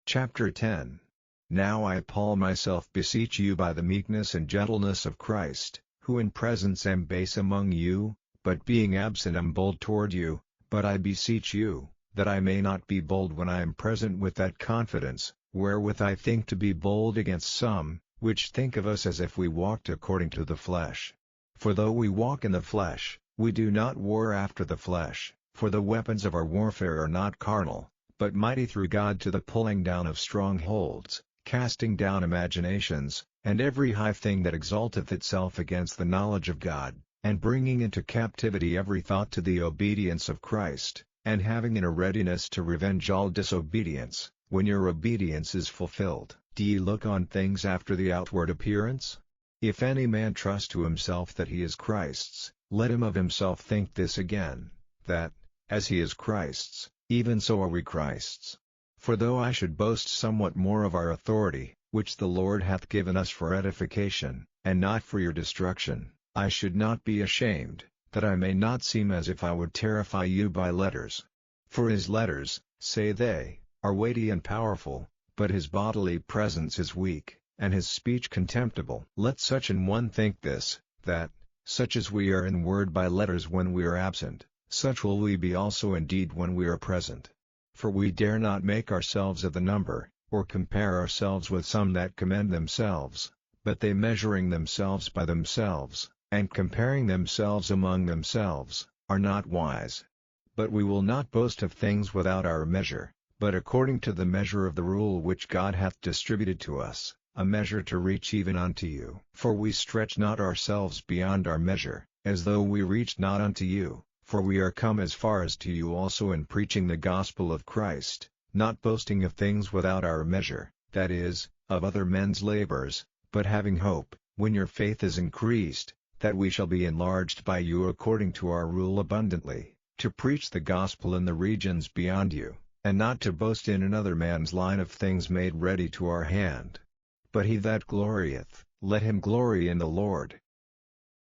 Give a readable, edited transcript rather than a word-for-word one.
Chapter 10. Now I Paul myself beseech you by the meekness and gentleness of Christ, who in presence am base among you, but being absent am bold toward you, but I beseech you, that I may not be bold when I am present with that confidence, wherewith I think to be bold against some, which think of us as if we walked according to the flesh. For though we walk in the flesh, we do not war after the flesh, for the weapons of our warfare are not carnal, but mighty through God to the pulling down of strongholds, casting down imaginations, and every high thing that exalteth itself against the knowledge of God, and bringing into captivity every thought to the obedience of Christ, and having in a readiness to revenge all disobedience, when your obedience is fulfilled. Do ye look on things after the outward appearance? If any man trust to himself that he is Christ's, let him of himself think this again, that, as he is Christ's, even so are we Christ's. For though I should boast somewhat more of our authority, which the Lord hath given us for edification, and not for your destruction, I should not be ashamed, that I may not seem as if I would terrify you by letters. For his letters, say they, are weighty and powerful, but his bodily presence is weak, and his speech contemptible. Let such an one think this, that, such as we are in word by letters when we are absent, such will we be also indeed when we are present. For we dare not make ourselves of the number, or compare ourselves with some that commend themselves, but they measuring themselves by themselves, and comparing themselves among themselves, are not wise. But we will not boast of things without our measure, but according to the measure of the rule which God hath distributed to us, a measure to reach even unto you. For we stretch not ourselves beyond our measure, as though we reached not unto you. For we are come as far as to you also in preaching the gospel of Christ, not boasting of things without our measure, that is, of other men's labors, but having hope, when your faith is increased, that we shall be enlarged by you according to our rule abundantly, to preach the gospel in the regions beyond you, and not to boast in another man's line of things made ready to our hand. But he that glorieth, let him glory in the Lord.